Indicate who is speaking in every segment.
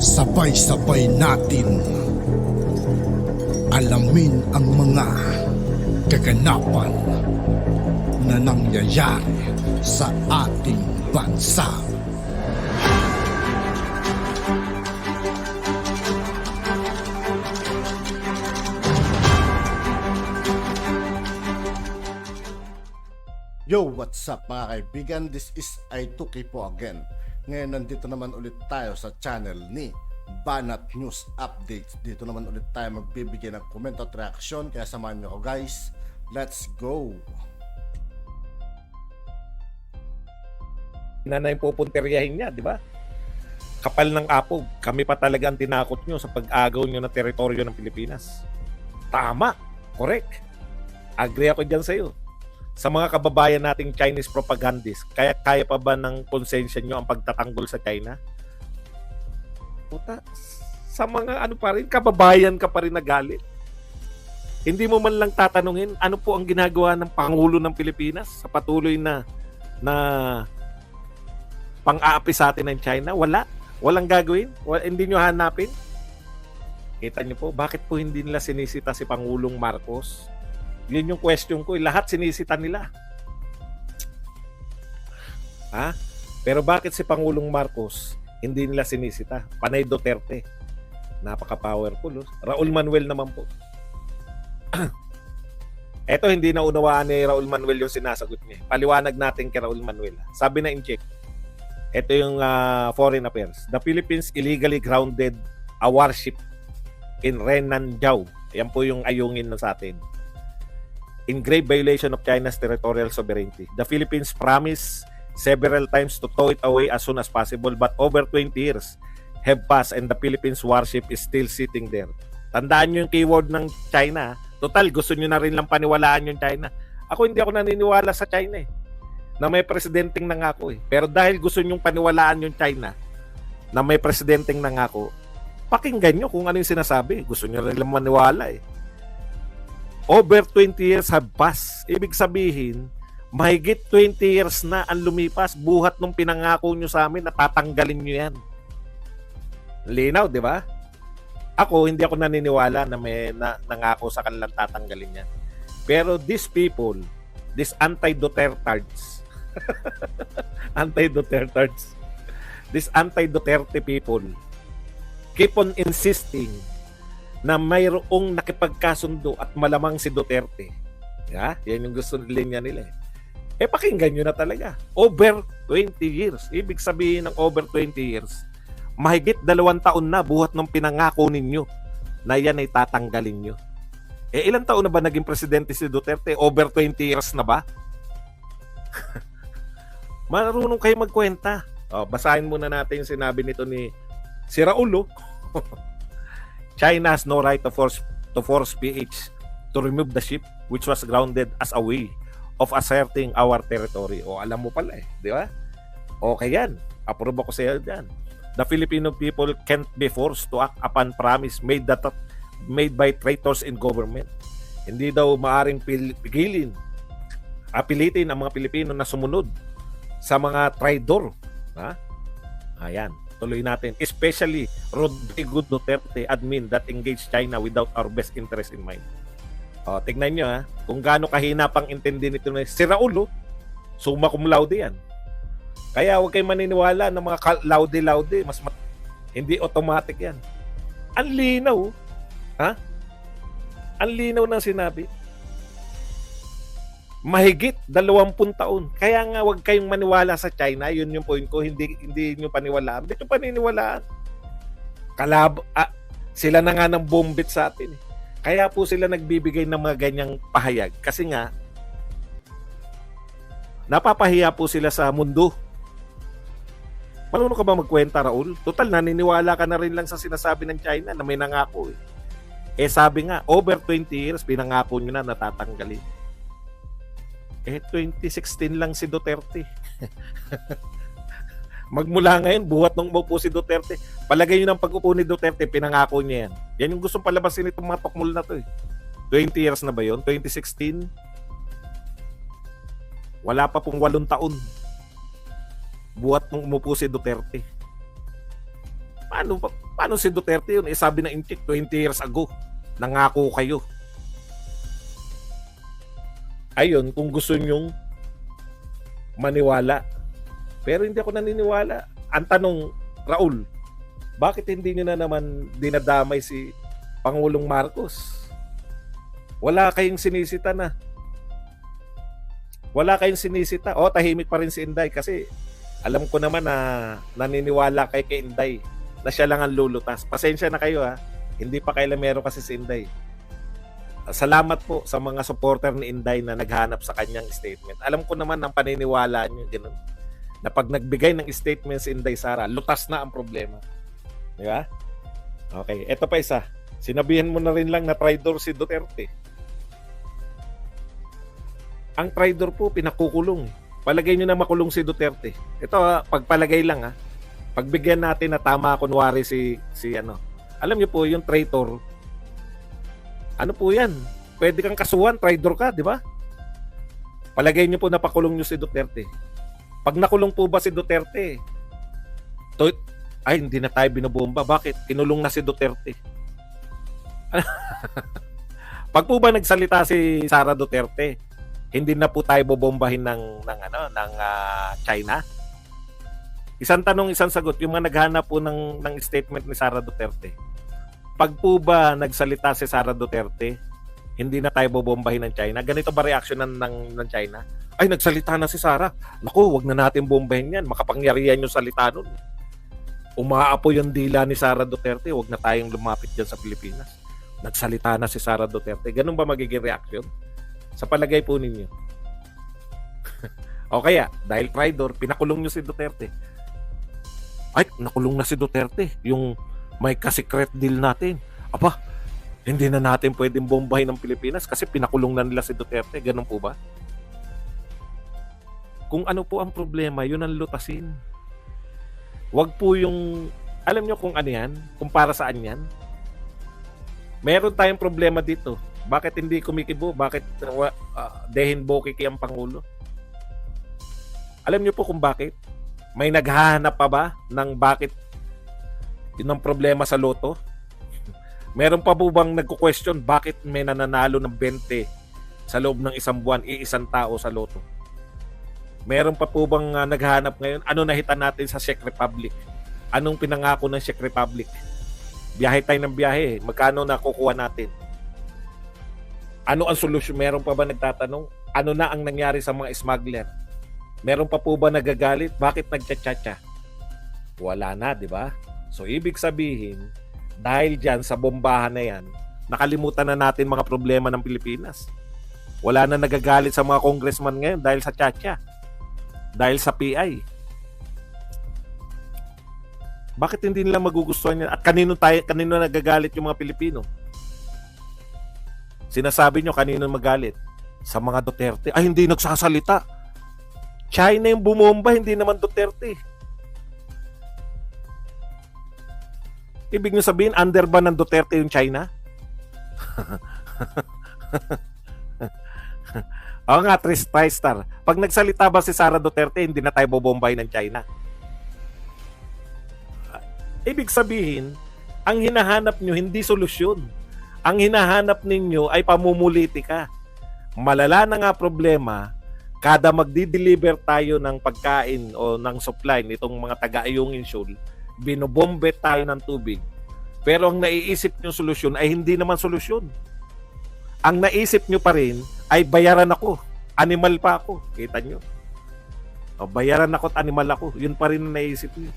Speaker 1: Sabay-sabay natin alamin ang mga kaganapan na nangyayari sa ating bansa.
Speaker 2: Yo, what's up mga kaibigan? This is I2K po again. Ngayon nandito naman ulit tayo sa channel ni Banat News Updates. Dito naman ulit tayo magbibigay ng comment at reaction. Kaya samahan nyo ako guys. Let's go!
Speaker 3: Na yung pupunteryahin niya, di ba? Kapal ng apog. Kami pa talaga ang tinakot nyo sa pag-agaw nyo ng teritoryo ng Pilipinas. Tama. Correct. Agree ako dyan sa'yo. Sa mga kababayan nating Chinese propagandists, kaya pa ba ng konsensya nyo ang pagtatanggol sa China? Puta, sa mga ano pa rin, kababayan ka pa rin nagalit. Hindi mo man lang tatanungin ano po ang ginagawa ng Pangulo ng Pilipinas sa patuloy na pang-aapi sa atin ng China. Walang gagawin. Hindi nyo hanapin. Kita nyo po, bakit po hindi nila sinisita si Pangulong Marcos? Yun yung question ko. Lahat sinisita nila. Ha? Pero bakit si Pangulong Marcos hindi nila sinisita? Panay Duterte. Napaka-powerful. Raul Manuel naman po. Eto, hindi na unawaan ni Raul Manuel yung sinasagot niya. Paliwanag natin kay Raul Manuel. Sabi na in check. Ito yung foreign affairs. The Philippines illegally grounded a warship in Renanjiao. Yan po yung ayungin na sa atin. In grave violation of China's territorial sovereignty. The Philippines promised several times to tow it away as soon as possible, but over 20 years have passed and the Philippines warship is still sitting there. Tandaan nyo yung keyword ng China. Total, gusto nyo na rin lang paniwalaan yung China. Ako hindi ako naniniwala sa China na may presidenteng nangako Pero dahil gusto nyo paniwalaan yung China na may presidenteng nangako, pakinggan nyo kung ano yung sinasabi. Gusto nyo rin lang maniwala Over 20 years have passed. Ibig sabihin, mahigit 20 years na ang lumipas. Buhat nung pinangako nyo sa amin, natatanggalin nyo yan. Linaw, di ba? Hindi ako naniniwala na may nangako sa kanilang tatanggalin yan. Pero these people, these anti-Dutertards, these anti-Duterte people, keep on insisting na mayroong nakipagkasundo at malamang si Duterte. Yan yung gusto linya nila pakinggan nyo na talaga. Over 20 years. Ibig sabihin ng over 20 years, mahigit 2 taon na buhat ng pinangako ninyo na yan ay tatanggalin nyo. Ilang taon na ba naging presidente si Duterte? Over 20 years na ba? Marunong kayo magkwenta. Basahin muna natin yung sinabi nito ni si Raul. China has no right to force PH to remove the ship which was grounded as a way of asserting our territory. Alam mo pala di ba? Okay yan. Approve ako sa iyo dyan. The Filipino people can't be forced to act upon promise made by traitors in government. Hindi daw maaring pilitin ang mga Pilipino na sumunod sa mga traidor. Ayan. Tuloy natin. Especially Rodrigo Duterte admin that engaged China without our best interest in mind. Tignan nyo kung gaano kahina pang intindi nito na si Raul. Summa cum laude yan. Kaya huwag kayong maniniwala ng mga laude-laude. Hindi automatic yan. Ang linaw. Ang linaw ng sinabi. Mahigit 20 taon. Kaya nga wag kayong maniwala sa China. Yun yung point ko. Hindi nyo paniwalaan. Hindi nyo paniniwalaan. Sila na nga ng bombit sa atin. Kaya po sila nagbibigay ng mga ganyang pahayag. Kasi nga, napapahiya po sila sa mundo. Marunong ka ba magkwenta, Raul? Total, naniniwala ka na rin lang sa sinasabi ng China na may nangako sabi nga, over 20 years, pinangako nyo na natatanggalin. 2016 lang si Duterte. Magmula ngayon, buhat nung umupo si Duterte. Palagay nyo ng pag-upo ni Duterte, pinangako niya yan. Yan yung gustong palabasin itong mga tokmol na to 20 years na ba yun? 2016? Wala pa pong 8 taon. Buhat nung umupo si Duterte. Paano si Duterte yun? Sabi na Incheck 20 years ago, nangako kayo. Ayun, kung gusto nyong maniwala. Pero hindi ako naniniwala. Ang tanong, Raul, bakit hindi nyo na naman dinadamay si Pangulong Marcos? Wala kayong sinisita na. Wala kayong sinisita. O, tahimik pa rin si Inday kasi alam ko naman na naniniwala kay Inday na siya lang ang lulutas. Pasensya na kayo ha. Hindi pa kailan kasi si Inday. Salamat po sa mga supporter ni Inday na naghanap sa kanyang statement. Alam ko naman ang paniniwala niyo ganun. Na pag nagbigay ng statement si Inday Sara, lutas na ang problema. Di ba? Okay, eto pa isa. Sinabihan mo na rin lang na traitor si Duterte. Ang traitor po, pinakukulong. Palagay nyo na makulong si Duterte. Ito, pagpalagay lang ha. Pagbigyan natin na tama kunwari si ano. Alam nyo po, yung traitor, ano po yan? Pwede kang kasuhan, traitor ka, di ba? Palagay nyo po na pakulong nyo si Duterte. Pag nakulong po ba si Duterte, ay, hindi na tayo binobomba. Bakit? Kinulong na si Duterte. Pag po ba nagsalita si Sara Duterte, hindi na po tayo bobombahin ng China? Isang tanong, isang sagot. Yung mga naghanap po ng statement ni Sara Duterte. Pag po ba nagsalita si Sara Duterte, hindi na tayo bobombahin ng China? Ganito ba reaction ng China? Ay, nagsalita na si Sara. Naku, wag na natin bombahin yan. Makapangyarihan yung salita nun. Umaapoy yung dila ni Sara Duterte. Wag na tayong lumapit dyan sa Pilipinas. Nagsalita na si Sara Duterte. Ganun ba magiging reaction? Sa palagay po ninyo. O kaya, dahil traitor, pinakulong nyo si Duterte. Ay, nakulong na si Duterte. Yung may ka-secret deal natin. Aba, hindi na natin pwedeng bombahin ng Pilipinas kasi pinakulong na nila si Duterte. Ganun po ba? Kung ano po ang problema, yun ang lutasin. Wag po yung, alam nyo kung ano yan? Kung para saan yan? Meron tayong problema dito. Bakit hindi kumikibo? Bakit dehin bokiki ang Pangulo? Alam nyo po kung bakit? May naghahanap pa ba ng bakit yun ang problema sa loto? Meron pa po bang nagko-question bakit may nananalo ng 20 sa loob ng isang buwan, iisang tao sa loto? Meron pa po bang naghahanap ngayon? Ano nakita natin sa Czech Republic? Anong pinangako ng Czech Republic? Biyahe tayo ng biyahe. Magkano nakukuha natin? Ano ang solusyon? Meron pa ba nagtatanong? Ano na ang nangyari sa mga smuggler? Meron pa po ba nagagalit? Bakit nagchat-chat? Wala na, di ba? So, ibig sabihin, dahil dyan sa bombahan na yan, nakalimutan na natin mga problema ng Pilipinas. Wala na nagagalit sa mga congressman ngayon dahil sa tchatcha. Dahil sa PI. Bakit hindi nila magugustuhan yan? At kanino nagagalit yung mga Pilipino? Sinasabi nyo kanino magalit? Sa mga Duterte. Ay, hindi nagsasalita. China yung bumomba, hindi naman Duterte. Ibig nyo sabihin, under ba ng Duterte yung China? Oo nga, Tristar. Pag nagsalita ba si Sara Duterte, hindi na tayo bobombay ng China. Ibig sabihin, ang hinahanap nyo hindi solusyon. Ang hinahanap ninyo ay pamumulitika. Malala na nga problema, kada magdi-deliver tayo ng pagkain o ng supply nitong mga taga-Ayungin Shoal, binobombe tayo ng tubig. Pero ang naiisip nyo solusyon ay hindi naman solusyon. Ang naisip nyo pa rin ay bayaran ako. Animal pa ako. Kita nyo? O, bayaran ako at animal ako. Yun pa rin ang naisip nyo.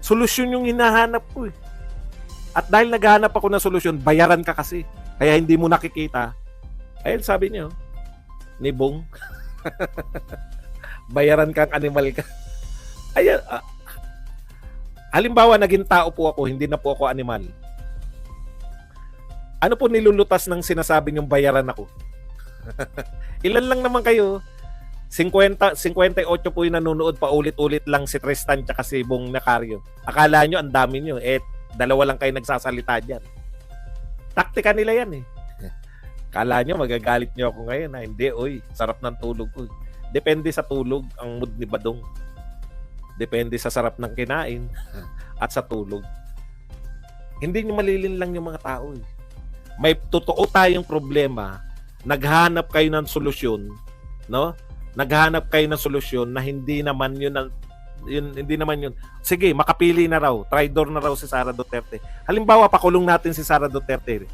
Speaker 3: Solusyon yung hinahanap ko eh. At dahil naghahanap ako ng solusyon, bayaran ka kasi. Kaya hindi mo nakikita. Ayun, sabi nyo, ni Bong, bayaran kang animal ka. Ayan, halimbawa, naging tao po ako, hindi na po ako animal. Ano po nilulutas ng sinasabi niyong bayaran ako? Ilan lang naman kayo? 58 po yung nanonood, paulit-ulit lang si Tristan tsaka si Bong Nacario. Akala nyo, ang dami nyo. Dalawa lang kayo nagsasalita dyan. Taktika nila yan eh. Akala nyo, magagalit nyo ako ngayon. Hindi, oy, sarap ng tulog ko. Depende sa tulog ang mood ni Badong. Depende sa sarap ng kinain at sa tulog. Hindi nyo malilin lang yung mga tao. Eh. May totoo tayong problema, naghanap kayo ng solusyon, no? Naghanap kayo ng solusyon na hindi naman hindi naman yun. Sige, makapili na raw. Traidor na raw si Sara Duterte. Halimbawa, pakulong natin si Sara Duterte.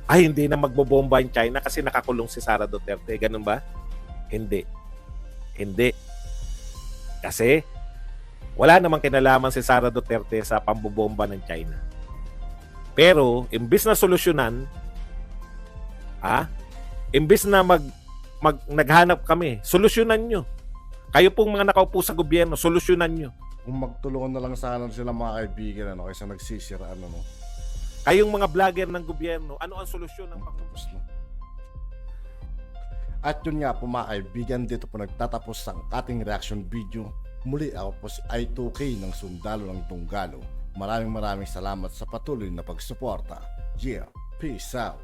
Speaker 3: Ay, hindi na magbobomba yung China kasi nakakulong si Sara Duterte. Ganun ba? Hindi. Hindi. Kasi, wala namang kinalaman si Sara Duterte sa pambobomba ng China. Pero, imbis na solusyonan, imbis na naghanap kami, solusyonan nyo. Kayo pong mga nakaupo sa gobyerno, solusyonan nyo.
Speaker 2: Kung magtulungan na lang sana sila mga kaibigan, ano, kaysa nagsisiraan, ano.
Speaker 3: Kayong mga vlogger ng gobyerno, ano ang solusyon ng
Speaker 2: Tapos na. At yun nga po mga kaibigan, dito po nagtatapos ang ating reaction video. Muli ako po si I2K ng Sundalo ng Tunggalo. Maraming salamat sa patuloy na pagsuporta. Yeah, peace out.